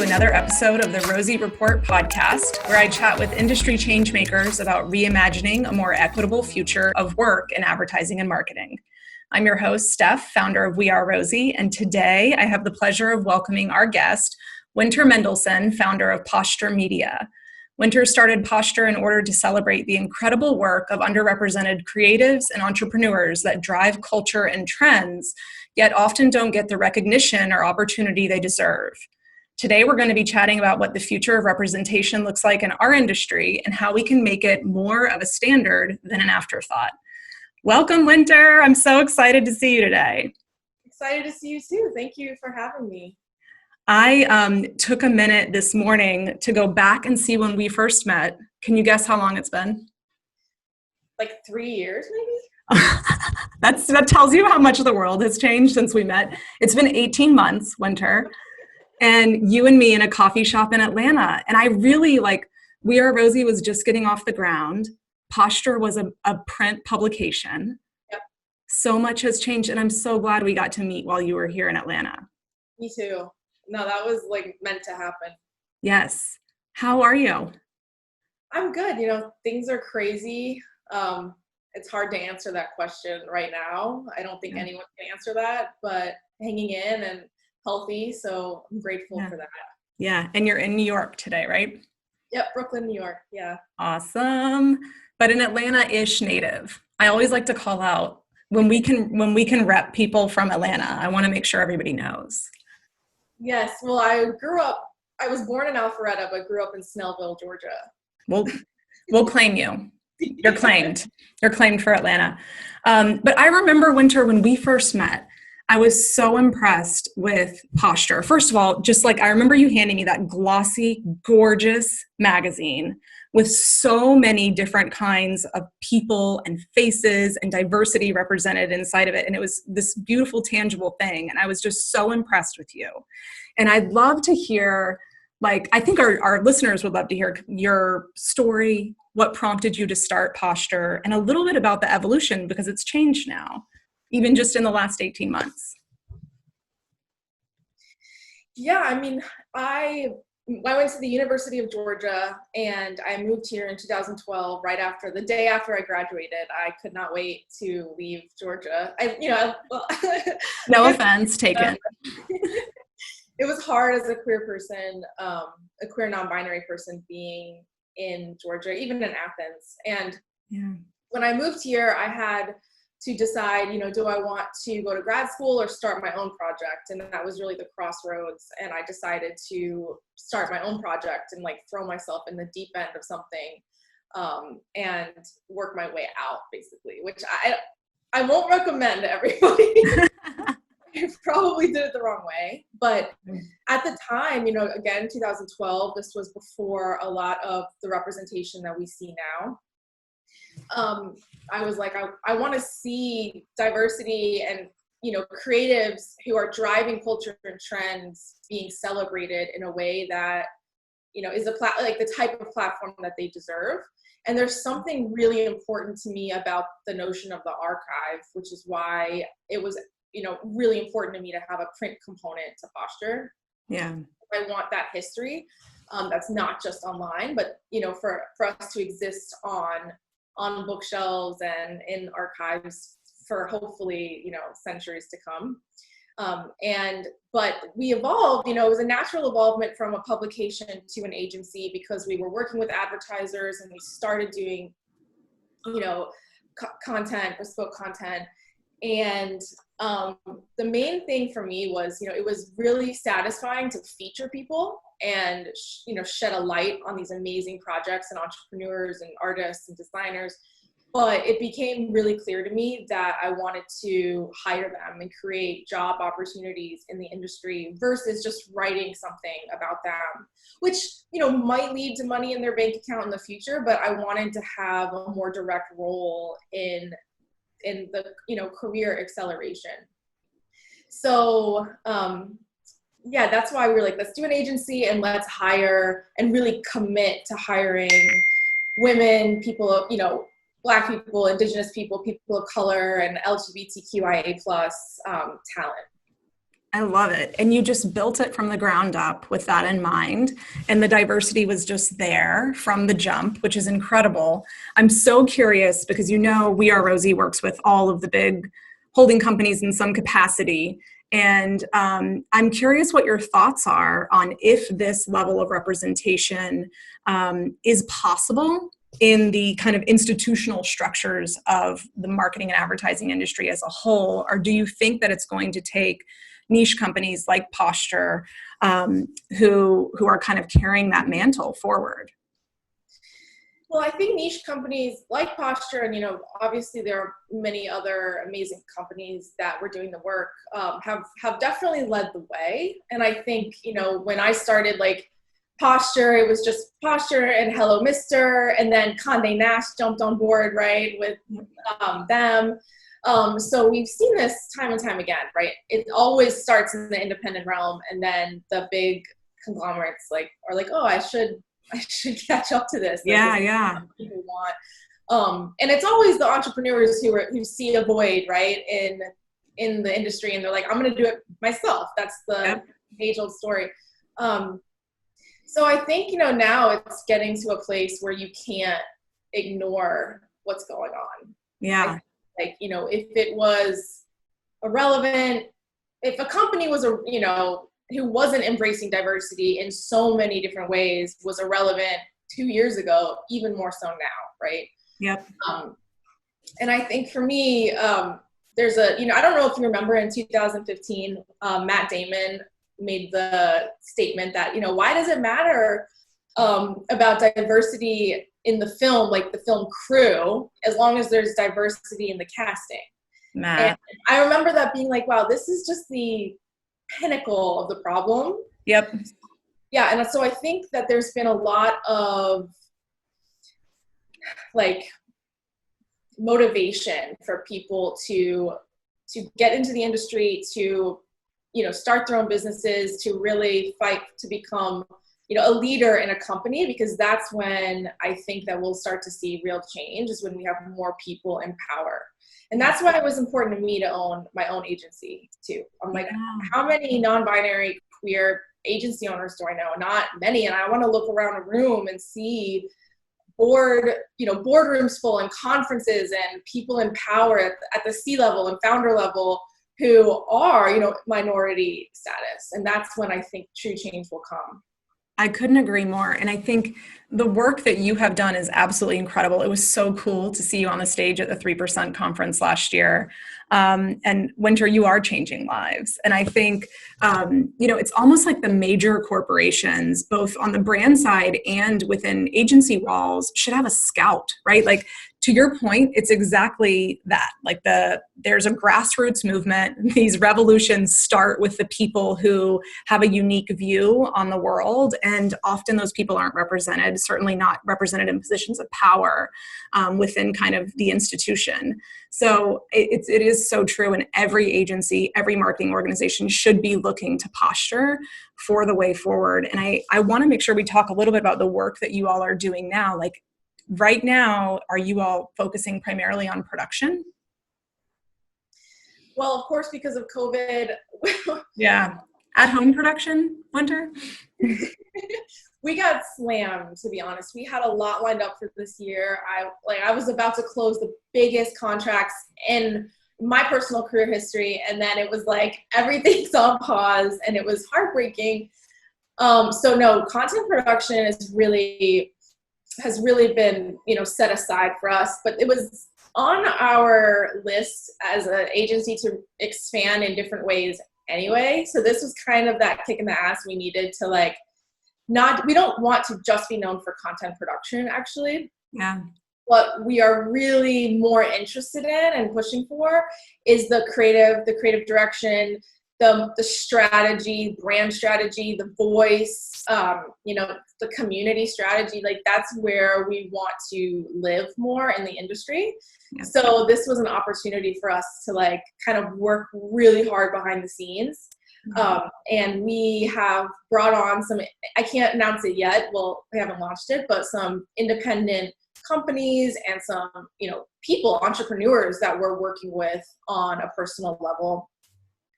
to another episode of the Rosie Report Podcast, where I chat with industry changemakers about reimagining a more equitable future of work in advertising and marketing. I'm your host, Steph, founder of We Are Rosie, and today I have the pleasure of welcoming our guest, Winter Mendelson, founder of Posture Media. Winter started Posture in order to celebrate the incredible work of underrepresented creatives and entrepreneurs that drive culture and trends, yet often don't get the recognition or opportunity they deserve. Today, we're going to be chatting about what the future of representation looks like in our industry and how we can make it more of a standard than an afterthought. Welcome, Winter. I'm so excited to see you today. Excited to see you too. Thank you for having me. I took a minute this morning to go back and see when we first met. Can you guess how long it's been? Like 3 years, maybe? That tells you how much the world has changed since we met. It's been 18 months, Winter, and you and me in a coffee shop in Atlanta. And I really We Are Rosie was just getting off the ground. Posture was a print publication. Yep. So much has changed, and I'm so glad we got to meet while you were here in Atlanta. Me too. No, that was meant to happen. Yes. How are you? I'm good. Things are crazy. It's hard to answer that question right now. I don't think anyone can answer that, but hanging in and healthy. So I'm grateful for that. Yeah. And you're in New York today, right? Yep. Brooklyn, New York. Yeah. Awesome. But an Atlanta-ish native. I always like to call out when we can rep people from Atlanta. I want to make sure everybody knows. Yes. Well, I was born in Alpharetta, but grew up in Snellville, Georgia. We'll claim you. You're claimed. You're claimed for Atlanta. But I remember, Winter, when we first met, I was so impressed with Posture. First of all, I remember you handing me that glossy, gorgeous magazine with so many different kinds of people and faces and diversity represented inside of it. And it was this beautiful, tangible thing. And I was just so impressed with you. And I'd love to hear, I think our listeners would love to hear your story, what prompted you to start Posture, and a little bit about the evolution, because it's changed now, even just in the last 18 months. Yeah, I went to the University of Georgia, and I moved here in 2012, the day after I graduated. I could not wait to leave Georgia. No offense taken. It was hard as a queer person, a queer non-binary person, being in Georgia, even in Athens. And when I moved here, I had to decide, do I want to go to grad school or start my own project? And that was really the crossroads. And I decided to start my own project and throw myself in the deep end of something and work my way out, basically, which I won't recommend to everybody. I probably did it the wrong way. But at the time, again, 2012, this was before a lot of the representation that we see now. I was I want to see diversity and, creatives who are driving culture and trends being celebrated in a way that, is the type of platform that they deserve. And there's something really important to me about the notion of the archive, which is why it was, really important to me to have a print component to Posture. Yeah. I want that history. That's not just online, but, for us to exist on bookshelves and in archives for hopefully, centuries to come. But we evolved, it was a natural evolvement from a publication to an agency, because we were working with advertisers and we started doing, content, bespoke content. And the main thing for me was, it was really satisfying to feature people and, shed a light on these amazing projects and entrepreneurs and artists and designers. But it became really clear to me that I wanted to hire them and create job opportunities in the industry versus just writing something about them, which, might lead to money in their bank account in the future. But I wanted to have a more direct role in the, career acceleration. So, that's why we were let's do an agency and let's hire and really commit to hiring women, people, Black people, Indigenous people, people of color, and LGBTQIA plus talent. I love it. And you just built it from the ground up with that in mind. And the diversity was just there from the jump, which is incredible. I'm so curious because We Are Rosie works with all of the big holding companies in some capacity. And I'm curious what your thoughts are on if this level of representation is possible in the kind of institutional structures of the marketing and advertising industry as a whole, or do you think that it's going to take niche companies like Posture who are kind of carrying that mantle forward? Well, I think niche companies like Posture, and obviously there are many other amazing companies that were doing the work, have definitely led the way. And I think when I started, like Posture, it was just Posture and Hello Mister, and then Condé Nast jumped on board, right, with them. So we've seen this time and time again, right? It always starts in the independent realm, and then the big conglomerates are like, oh, I should catch up to this. Yeah. People want, and it's always the entrepreneurs who see a void, right, in the industry, and they're like, I'm going to do it myself. That's the age-old story. So I think now it's getting to a place where you can't ignore what's going on. Yeah. If it was irrelevant, if a company was who wasn't embracing diversity in so many different ways was irrelevant 2 years ago, even more so now, right? Yep. And I think for me, there's I don't know if you remember in 2015, Matt Damon made the statement that, why does it matter about diversity in the film, like the film crew, as long as there's diversity in the casting? Matt. And I remember that being like, wow, this is just the pinnacle of the problem. Yep. Yeah, and so I think that there's been a lot of motivation for people to get into the industry, to start their own businesses, to really fight to become a leader in a company, because that's when I think that we'll start to see real change, is when we have more people in power. And that's why it was important to me to own my own agency too. I'm like, how many non-binary queer agency owners do I know? Not many. And I want to look around a room and see boardrooms full, and conferences, and people in power at the C-level and founder level who are, minority status. And that's when I think true change will come. I couldn't agree more. And I think the work that you have done is absolutely incredible. It was so cool to see you on the stage at the 3% conference last year. And Winter, you are changing lives. And I think, it's almost like the major corporations, both on the brand side and within agency walls, should have a scout, right? Like, to your point, it's exactly that. Like there's a grassroots movement. These revolutions start with the people who have a unique view on the world. And often those people aren't represented, certainly not represented in positions of power within kind of the institution. So it is so true. And every agency, every marketing organization should be looking to Posture for the way forward. And I want to make sure we talk a little bit about the work that you all are doing now. Like, right now, are you all focusing primarily on production? Well, of course, because of COVID. Yeah. At-home production, Winter? We got slammed, to be honest. We had a lot lined up for this year. I was about to close the biggest contracts in my personal career history, and then it was like everything's on pause, and it was heartbreaking. So no, content production has really been, set aside for us, but it was on our list as an agency to expand in different ways anyway. So this was kind of that kick in the ass we needed to we don't want to just be known for content production, actually. Yeah. What we are really more interested in and pushing for is the creative direction, the strategy, brand strategy, the voice, the community strategy. Like, that's where we want to live more in the industry. Yeah. So this was an opportunity for us to kind of work really hard behind the scenes. Mm-hmm. And we have brought on some, I can't announce it yet. Well, we haven't launched it, but some independent companies and some, people, entrepreneurs that we're working with on a personal level.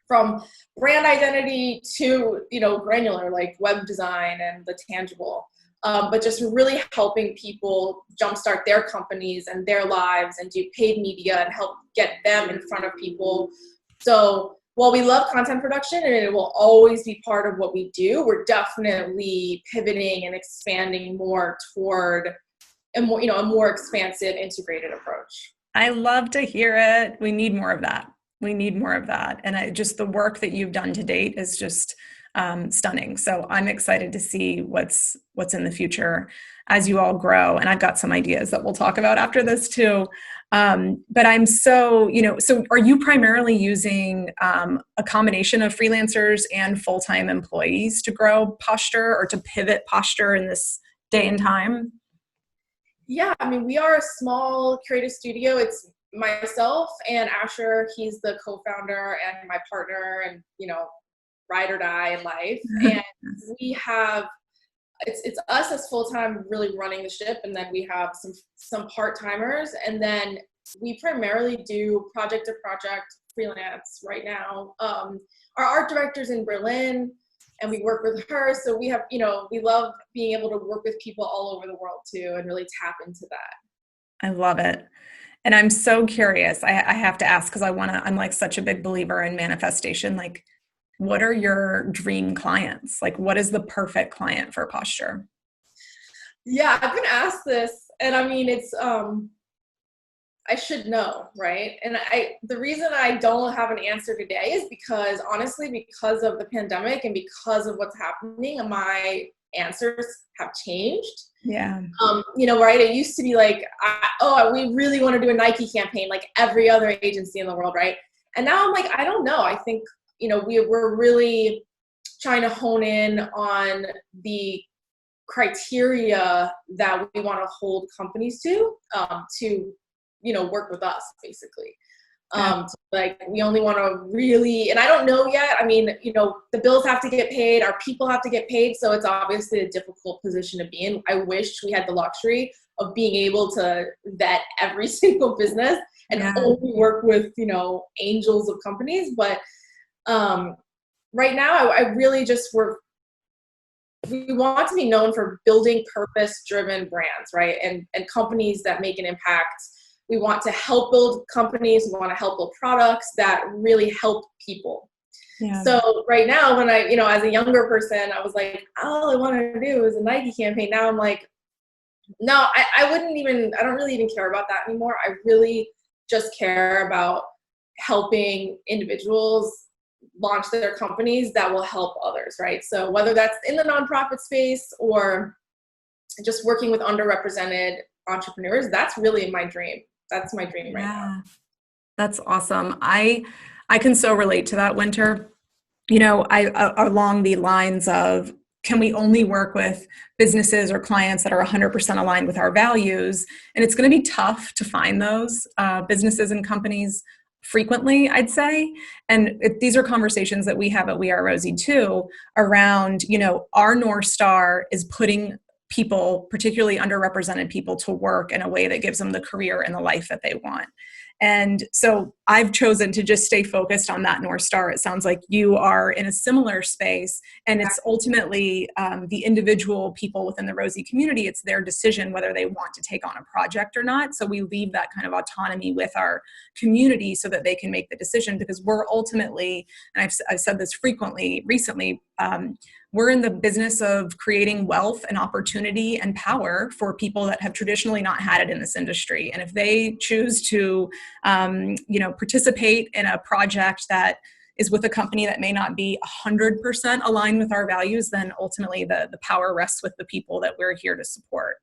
from brand identity to, granular, like web design and the tangible. But just really helping people jumpstart their companies and their lives and do paid media and help get them in front of people. So while we love content production and it will always be part of what we do, we're definitely pivoting and expanding more toward a more expansive, integrated approach. I love to hear it. We need more of that. And just the work that you've done to date is just stunning. So I'm excited to see what's in the future as you all grow. And I've got some ideas that we'll talk about after this too. But I'm so are you primarily using a combination of freelancers and full-time employees to grow Posture or to pivot Posture in this day and time? Yeah, I mean, we are a small creative studio. It's myself and Asher. He's the co-founder and my partner and, ride or die in life. And we have, it's us as full-time really running the ship. And then we have some part-timers. And then we primarily do project to project freelance right now. Our art director's in Berlin and we work with her. So we have, we love being able to work with people all over the world too and really tap into that. I love it. And I'm so curious. I have to ask because I'm like such a big believer in manifestation. Like, what are your dream clients? Like, what is the perfect client for Posture? Yeah, I've been asked this, and I mean, it's, I should know, right? And the reason I don't have an answer today is because of the pandemic and because of what's happening, my answers have changed. Yeah. Right? It used to be like, we really want to do a Nike campaign like every other agency in the world, right? And now I'm like, I don't know. I think, we're really trying to hone in on the criteria that we want to hold companies to work with us, basically. Like, we only want to really, and I don't know yet. I mean, the bills have to get paid, our people have to get paid. So it's obviously a difficult position to be in. I wish we had the luxury of being able to vet every single business and only work with, angels of companies. But right now, I really we want to be known for building purpose-driven brands, right? And companies that make an impact. We want to help build companies. We want to help build products that really help people. Yeah. So right now, when I, as a younger person, I was like, all I want to do is a Nike campaign. Now I'm like, no, I don't really even care about that anymore. I really just care about helping individuals launch their companies that will help others, right? So whether that's in the nonprofit space or just working with underrepresented entrepreneurs, that's really my dream. That's my dream right now. That's awesome. I can so relate to that, Winter. Along the lines of, can we only work with businesses or clients that are 100% aligned with our values? And it's going to be tough to find those businesses and companies frequently, I'd say. And these are conversations that we have at We Are Rosie too, around, our North Star is putting people, particularly underrepresented people, to work in a way that gives them the career and the life that they want. And so I've chosen to just stay focused on that North Star. It sounds like you are in a similar space, and it's ultimately the individual people within the Rosie community. It's their decision whether they want to take on a project or not. So we leave that kind of autonomy with our community so that they can make the decision, because we're ultimately, and I've said this recently, we're in the business of creating wealth and opportunity and power for people that have traditionally not had it in this industry. And if they choose to, participate in a project that is with a company that may not be 100% aligned with our values, then ultimately the power rests with the people that we're here to support.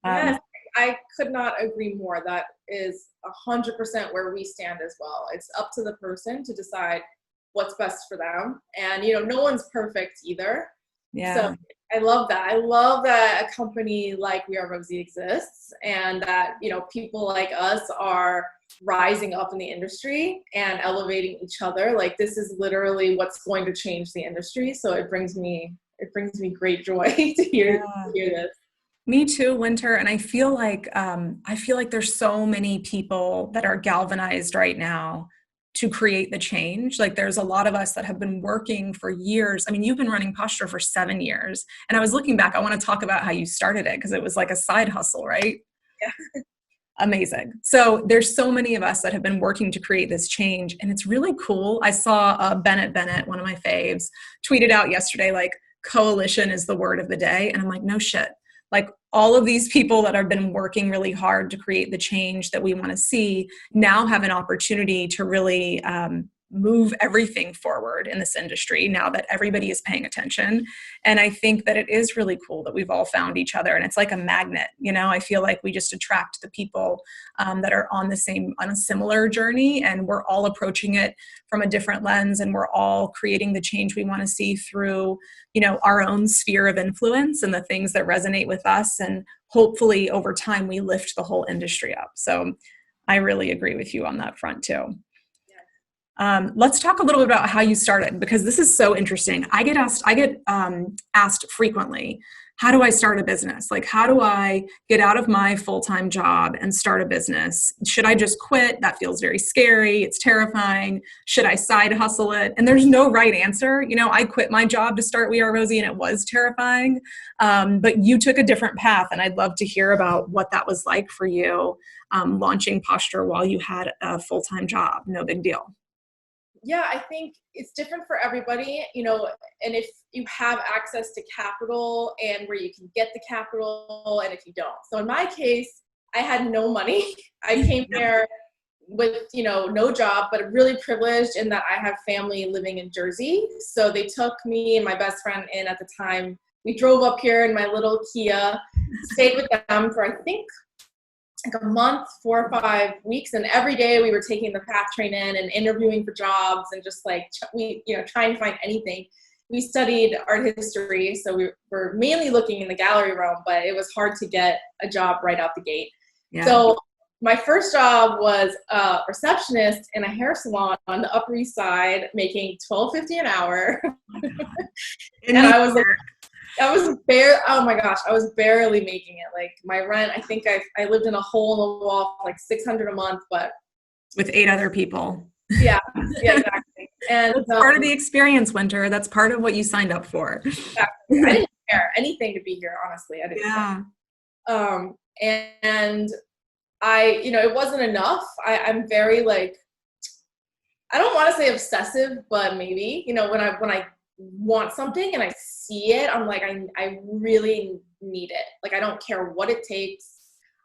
Yes, I could not agree more. That is 100% where we stand as well. It's up to the person to decide what's best for them. And, no one's perfect either. Yeah. So I love that. I love that a company like We Are Rosie exists, and that, people like us are rising up in the industry and elevating each other. Like, this is literally what's going to change the industry. So it brings me great joy to hear this. Me too, Winter. And I feel like there's so many people that are galvanized right now to create the change. Like there's a lot of us that have been working for years. I mean, you've been running Posture for 7 years. And I was looking back, I want to talk about how you started it because it was like a side hustle, right? Yeah. Amazing. So there's so many of us that have been working to create this change, and it's really cool. I saw Bennett, one of my faves, tweeted out yesterday, like, coalition is the word of the day. And I'm like, no shit. Like all of these people that have been working really hard to create the change that we want to see now have an opportunity to really move everything forward in this industry now that everybody is paying attention. And I think that it is really cool that we've all found each other, and it's like a magnet. I feel like we just attract the people that are on a similar journey, and we're all approaching it from a different lens, and we're all creating the change we want to see through our own sphere of influence and the things that resonate with us. And hopefully over time we lift the whole industry up. So I really agree with you on that front too. Let's talk a little bit about how you started, because this is so interesting. I get asked frequently, how do I start a business? Like, how do I get out of my full-time job and start a business? Should I just quit? That feels very scary. It's terrifying. Should I side hustle it? And there's no right answer. I quit my job to start We Are Rosie, and it was terrifying. But you took a different path, and I'd love to hear about what that was like for you, launching Posture while you had a full-time job. No big deal. Yeah, I think it's different for everybody, and if you have access to capital and where you can get the capital, and if you don't. So in my case, I had no money. I came there with, no job, but really privileged in that I have family living in Jersey. So they took me and my best friend in at the time. We drove up here in my little Kia, stayed with them for, I think, like a month, 4 or 5 weeks. And every day we were taking the PATH train in and interviewing for jobs and just like, trying to find anything. We studied art history. So we were mainly looking in the gallery realm, but it was hard to get a job right out the gate. Yeah. So my first job was a receptionist in a hair salon on the Upper East Side, making $12.50 an hour. And I was like, oh my gosh, I was barely making it. Like my rent, I think I lived in a hole in the wall, like $600 a month, but with 8 other people. Yeah, exactly. And that's part of the experience, Winter. That's part of what you signed up for. Exactly. I didn't care anything to be here, honestly. I didn't care. And I, it wasn't enough. I'm very like, I don't want to say obsessive, but maybe, when I want something and I see it, I'm like, I really need it. Like, I don't care what it takes.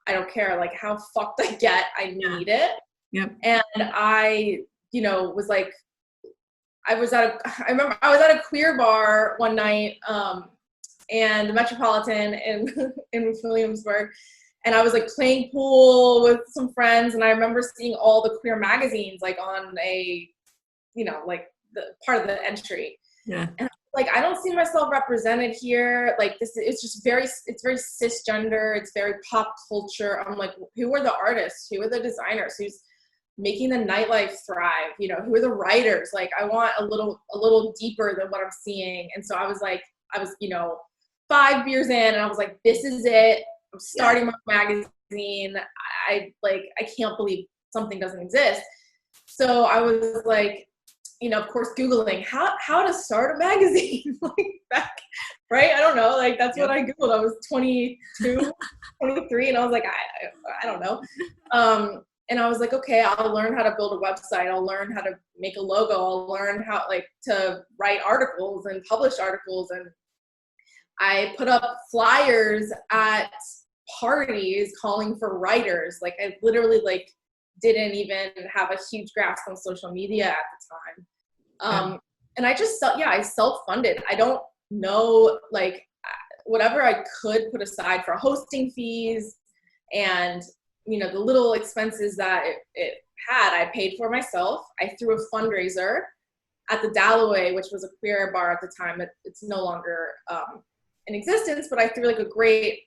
I don't care like how fucked I get. I need it. Yep. And I, was like, I remember I was at a queer bar one night, and the Metropolitan in Williamsburg. And I was like playing pool with some friends. And I remember seeing all the queer magazines, like on a, like the part of the entry. Yeah. And like, I don't see myself represented here. Like it's very cisgender. It's very pop culture. I'm like, who are the artists? Who are the designers? Who's making the nightlife thrive? Who are the writers? Like, I want a little deeper than what I'm seeing. And so I was 5 beers in, and I was like, this is it. I'm starting my magazine. I can't believe something doesn't exist. So I was like, of course, Googling how to start a magazine. Right? I don't know. Like, that's what I Googled. I was 22, 23, and I was like, I don't know. And I was like, okay, I'll learn how to build a website. I'll learn how to make a logo. I'll learn how to write articles and publish articles. And I put up flyers at parties calling for writers. Like, I literally didn't even have a huge grasp on social media at the time. And I just I self-funded. I don't know, whatever I could put aside for hosting fees and, the little expenses that it had, I paid for myself. I threw a fundraiser at the Dalloway, which was a queer bar at the time. It's no longer in existence, but I threw a great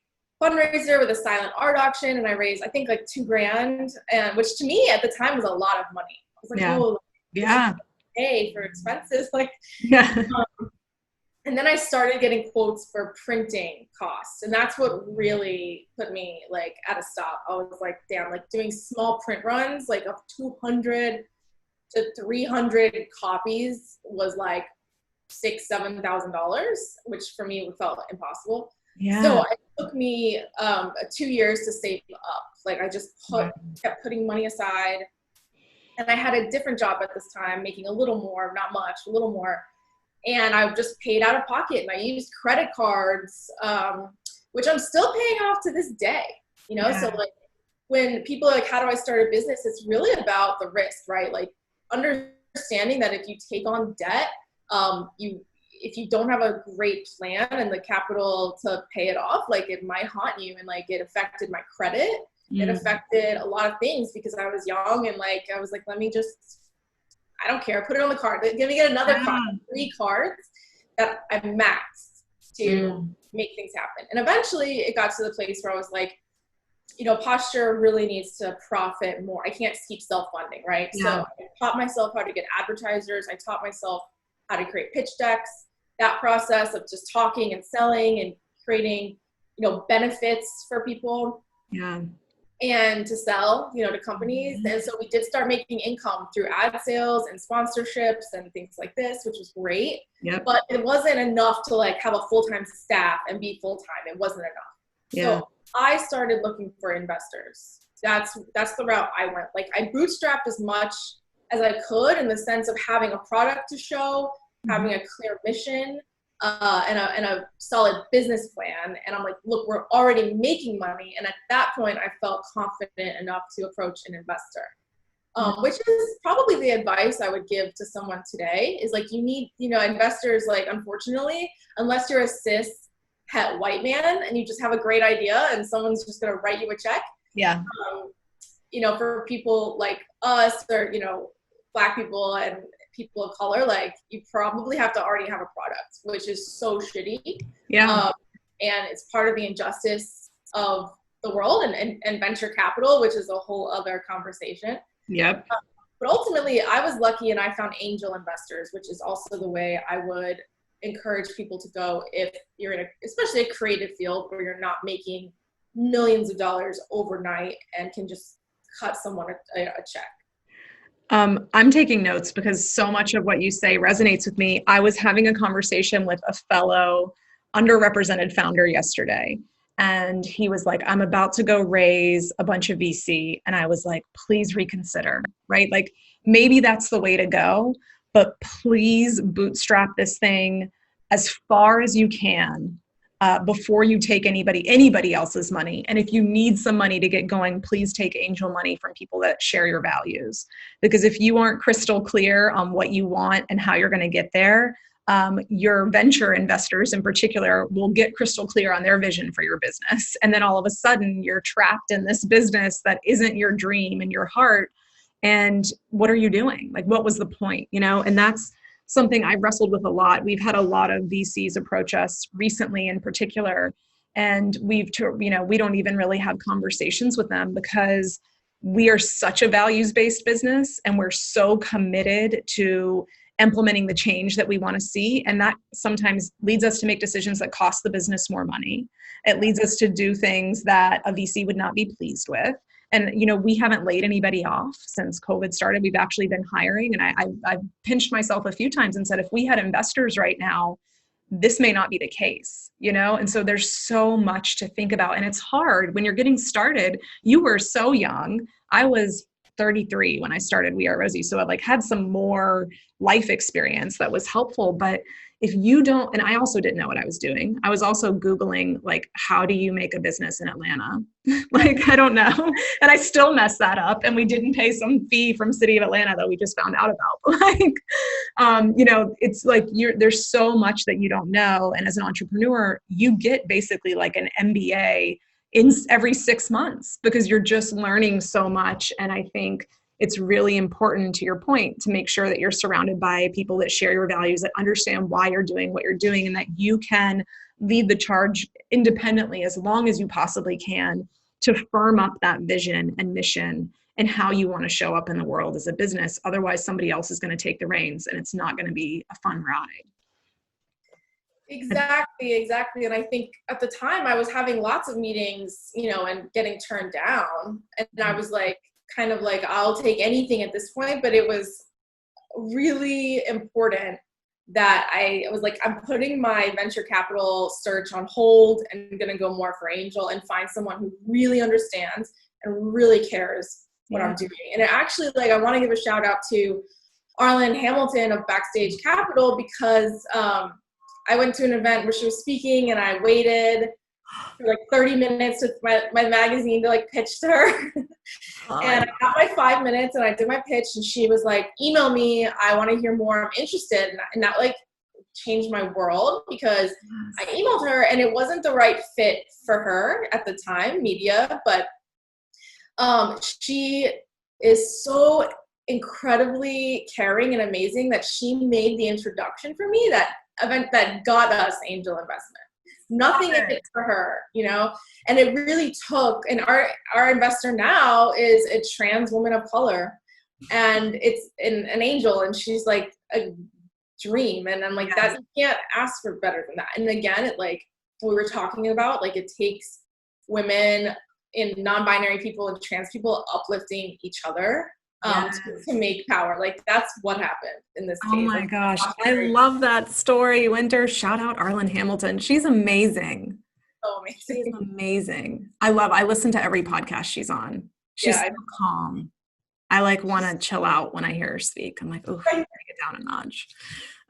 fundraiser with a silent art auction, and I raised, I think, $2,000, and which to me at the time was a lot of money. I was like, oh, yeah, pay for expenses, yeah. And then I started getting quotes for printing costs, and that's what really put me at a stop. I was like, damn, doing small print runs of $200, to 300 copies was like $6,000-$7,000, which for me felt impossible. Yeah. So it took me 2 years to save up. Like I just kept putting money aside, and I had a different job at this time, making a little more, not much, a little more. And I just paid out of pocket, and I used credit cards, which I'm still paying off to this day, you know? Yeah. So like when people are like, how do I start a business? It's really about the risk, right? Like understanding that if you take on debt, if you don't have a great plan and the capital to pay it off, like it might haunt you, and like it affected my credit. It affected a lot of things because I was young, and like, I was like, I don't care, put it on the card. Let me get another card, 3 cards that I maxed to make things happen. And eventually it got to the place where I was like, you know, posture really needs to profit more. I can't just keep self-funding, right? Yeah. So I taught myself how to get advertisers. I taught myself how to create pitch decks, that process of just talking and selling and creating, you know, benefits for people. Yeah. And to sell, you know, to companies. And so we did start making income through ad sales and sponsorships and things like this, which was great. Yep. But it wasn't enough to like have a full-time staff and be full-time. It wasn't enough. Yeah. So I started looking for investors. That's the route I went. Like I bootstrapped as much as I could in the sense of having a product to show, having a clear mission, and a solid business plan. And I'm like, look, we're already making money. And at that point, I felt confident enough to approach an investor, which is probably the advice I would give to someone today is like, you need, you know, investors, like, unfortunately, unless you're a cis het white man and you just have a great idea and someone's just going to write you a check. Yeah. You know, for people like us or, you know, Black people and people of color, like you probably have to already have a product, which is so shitty. Yeah. And it's part of the injustice of the world and venture capital, which is a whole other conversation. Yep. But ultimately I was lucky and I found angel investors, which is also the way I would encourage people to go if you're in especially a creative field where you're not making millions of dollars overnight and can just cut someone a check. I'm taking notes because so much of what you say resonates with me. I was having a conversation with a fellow underrepresented founder yesterday, and he was like, I'm about to go raise a bunch of VC. And I was like, please reconsider, right? Like maybe that's the way to go, but please bootstrap this thing as far as you can before you take anybody else's money. And if you need some money to get going, please take angel money from people that share your values. Because if you aren't crystal clear on what you want and how you're going to get there, your venture investors in particular will get crystal clear on their vision for your business. And then all of a sudden you're trapped in this business that isn't your dream and your heart. And what are you doing? Like, what was the point? You know, and that's something I've wrestled with a lot. We've had a lot of VCs approach us recently in particular, and we don't even really have conversations with them because we are such a values-based business and we're so committed to implementing the change that we want to see. And that sometimes leads us to make decisions that cost the business more money. It leads us to do things that a VC would not be pleased with. And, you know, we haven't laid anybody off since COVID started. We've actually been hiring. And I've pinched myself a few times and said, if we had investors right now, this may not be the case, you know? And so there's so much to think about. And it's hard when you're getting started. You were so young. I was 33 when I started We Are Rosie. So I like had some more life experience that was helpful. But if you don't, and I also didn't know what I was doing. I was also Googling, like, how do you make a business in Atlanta? Like, I don't know. And I still messed that up. And we didn't pay some fee from City of Atlanta that we just found out about. Like, you know, it's like there's so much that you don't know. And as an entrepreneur, you get basically like an MBA in every 6 months because you're just learning so much. And I think it's really important, to your point, to make sure that you're surrounded by people that share your values, that understand why you're doing what you're doing, and that you can lead the charge independently as long as you possibly can to firm up that vision and mission and how you want to show up in the world as a business. Otherwise, somebody else is going to take the reins and it's not going to be a fun ride. Exactly. And I think at the time I was having lots of meetings, you know, and getting turned down. And I was like, kind of like, I'll take anything at this point. But it was really important that I was like, I'm putting my venture capital search on hold and I'm going to go more for angel and find someone who really understands and really cares what I'm doing. And it actually, like, I want to give a shout out to Arlen Hamilton of Backstage Capital, because I went to an event where she was speaking and I waited for like 30 minutes with my magazine to like pitch to her. And I got my 5 minutes and I did my pitch and she was like, email me, I want to hear more, I'm interested. And that like changed my world, because I emailed her and it wasn't the right fit for her at the time, media, but she is so incredibly caring and amazing that she made the introduction for me, that event that got us angel investment. Nothing in it for her, you know, and it really took, and our investor now is a trans woman of color, and it's an angel, and she's like a dream. And I'm like, that, you can't ask for better than that. And again, it, like we were talking about, like it takes women and non-binary people and trans people uplifting each other to make power. Like that's what happened in this case. Oh my gosh. I love that story, Winter. Shout out Arlen Hamilton. She's amazing. So amazing. She's amazing. I listen to every podcast she's on. She's so calm. I like want to chill out when I hear her speak. I'm like, oh, I gotta get down a notch.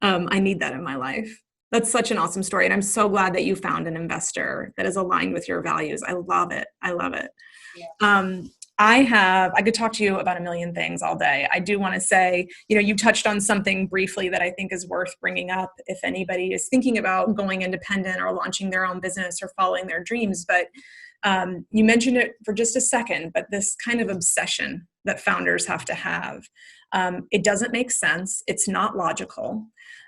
I need that in my life. That's such an awesome story. And I'm so glad that you found an investor that is aligned with your values. I love it. I love it. Yeah. I could talk to you about a million things all day. I do want to say, you know, you touched on something briefly that I think is worth bringing up if anybody is thinking about going independent or launching their own business or following their dreams. But you mentioned it for just a second, but this kind of obsession that founders have to have, it doesn't make sense. It's not logical.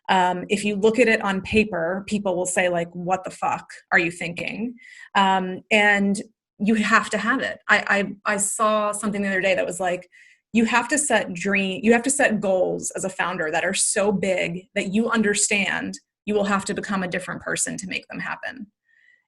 If you look at it on paper, people will say like, what the fuck are you thinking? And you have to have it. I saw something the other day that was like, you have to set goals as a founder that are so big that you understand you will have to become a different person to make them happen.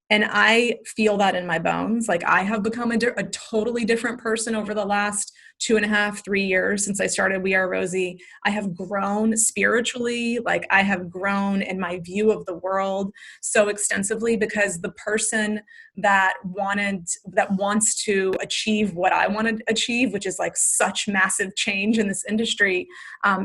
And I feel that in my bones. Like I have become a totally different person over the last 2.5, 3 years since I started We Are Rosie. I have grown spiritually. Like I have grown in my view of the world so extensively, because the person that wants to achieve what I want to achieve, which is like such massive change in this industry,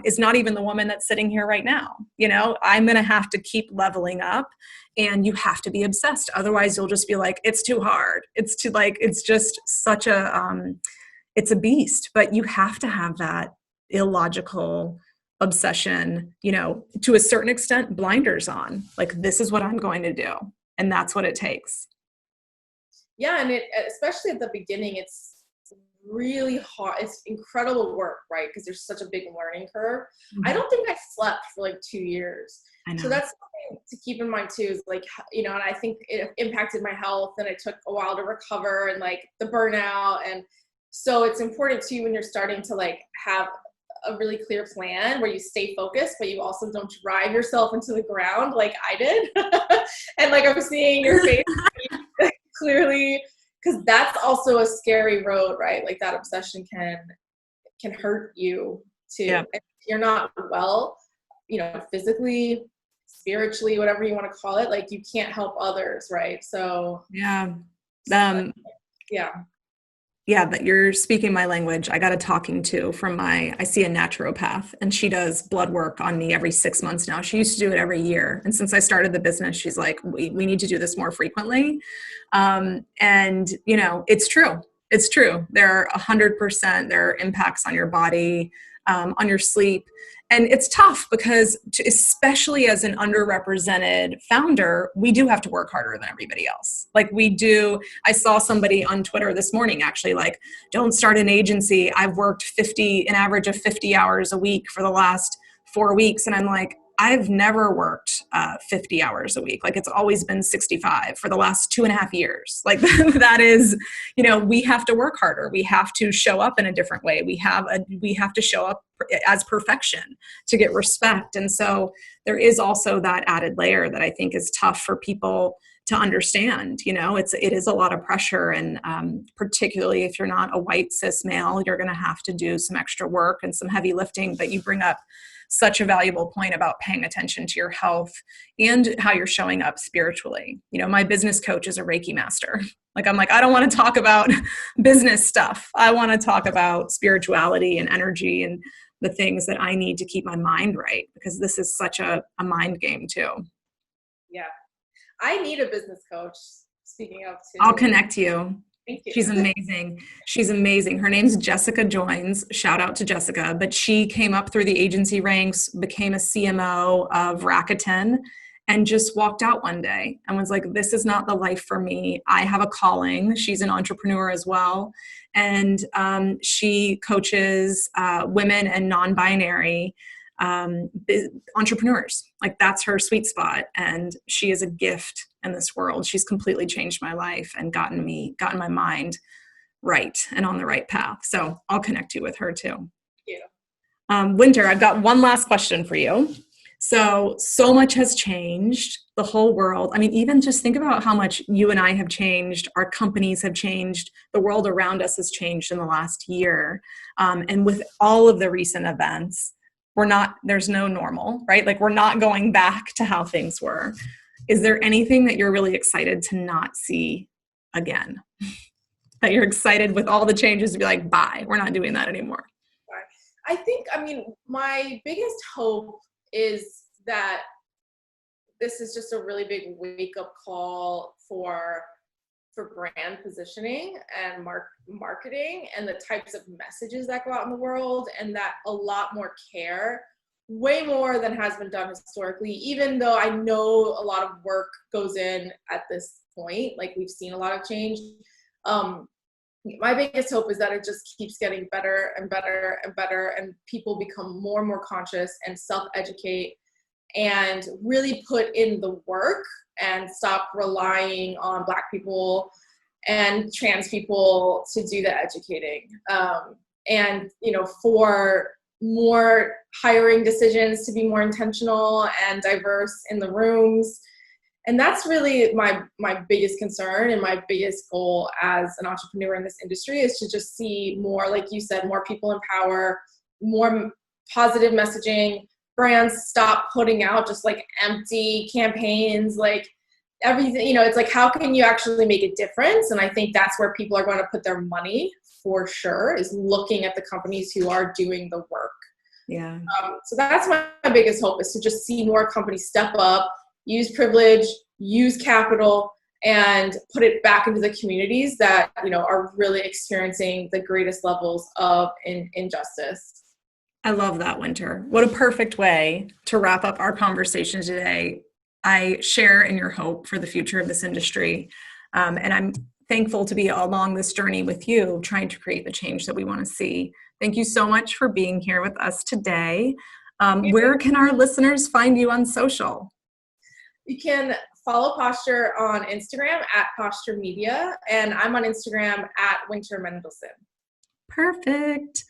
is not even the woman that's sitting here right now. You know, I'm going to have to keep leveling up, and you have to be obsessed. Otherwise you'll just be like, it's too hard. It's just such a, it's a beast. But you have to have that illogical obsession, you know, to a certain extent, blinders on. Like, this is what I'm going to do. And that's what it takes. Yeah. And especially at the beginning, it's really hard. It's incredible work, right? Because there's such a big learning curve. Mm-hmm. I don't think I slept for like 2 years. I know. So that's something to keep in mind too, is like, you know, and I think it impacted my health, and it took a while to recover, and like the burnout. And so it's important too, when you're starting to like have a really clear plan where you stay focused, but you also don't drive yourself into the ground like I did. And like I'm seeing your face clearly, because that's also a scary road, right? Like that obsession can hurt you too. Yeah. If you're not well, you know, physically, spiritually, whatever you want to call it, like you can't help others, right? So yeah. Yeah, but you're speaking my language. I got a talking to from I see a naturopath, and she does blood work on me every 6 months now. She used to do it every year. And since I started the business, she's like, we need to do this more frequently. And you know, it's true. It's true. There are 100%, there are impacts on your body, on your sleep. And it's tough because especially as an underrepresented founder, we do have to work harder than everybody else. Like we do. I saw somebody on Twitter this morning, actually, like, don't start an agency. I've worked an average of 50 hours a week for the last 4 weeks. And I'm like, I've never worked 50 hours a week. Like it's always been 65 for the last 2.5 years. Like that is, you know, we have to work harder. We have to show up in a different way. We have to show up as perfection to get respect. And so there is also that added layer that I think is tough for people understand. It is a lot of pressure, and particularly if you're not a white cis male, you're going to have to do some extra work and some heavy lifting. But you bring up such a valuable point about paying attention to your health and how you're showing up spiritually. My business coach is a Reiki master. I don't want to talk about business stuff. I want to talk about spirituality and energy and the things that I need to keep my mind right, because this is such a mind game too. Yeah. I need a business coach, speaking of too. I'll connect you. Thank you. She's amazing. Her name's Jessica Joins. Shout out to Jessica. But she came up through the agency ranks, became a CMO of Rakuten, and just walked out one day and was like, this is not the life for me. I have a calling. She's an entrepreneur as well. And she coaches women and non-binary entrepreneurs. That's her sweet spot. And she is a gift in this world. She's completely changed my life and gotten my mind right and on the right path. So I'll connect you with her too. Thank you. Winter, I've got one last question for you. So much has changed, the whole world. Even just think about how much you and I have changed, our companies have changed, the world around us has changed in the last year. And with all of the recent events, there's no normal, right? We're not going back to how things were. Is there anything that you're really excited to not see again? That you're excited with all the changes to be like, bye, we're not doing that anymore? I think, my biggest hope is that this is just a really big wake-up call for brand positioning and marketing and the types of messages that go out in the world, and that a lot more care, way more than has been done historically, even though I know a lot of work goes in at this point. We've seen a lot of change. My biggest hope is that it just keeps getting better and better and better, and people become more and more conscious and self-educate and really put in the work and stop relying on Black people and trans people to do the educating. And, for more hiring decisions to be more intentional and diverse in the rooms. And that's really my biggest concern and my biggest goal as an entrepreneur in this industry, is to just see more, like you said, more people in power, more positive messaging, brands stop putting out just empty campaigns, everything, it's how can you actually make a difference? And I think that's where people are going to put their money for sure, is looking at the companies who are doing the work. Yeah. So that's my biggest hope, is to just see more companies step up, use privilege, use capital, and put it back into the communities that, are really experiencing the greatest levels of injustice. I love that, Winter. What a perfect way to wrap up our conversation today. I share in your hope for the future of this industry. And I'm thankful to be along this journey with you, trying to create the change that we want to see. Thank you so much for being here with us today. Where can our listeners find you on social? You can follow Posture on Instagram at Posture Media, and I'm on Instagram at Winter Mendelson. Perfect.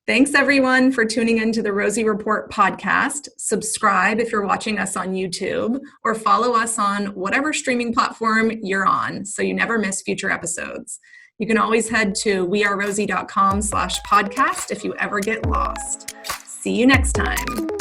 Thanks everyone for tuning into the Rosie Report podcast. Subscribe if you're watching us on YouTube, or follow us on whatever streaming platform you're on so you never miss future episodes. You can always head to wearerosie.com/podcast if you ever get lost. See you next time.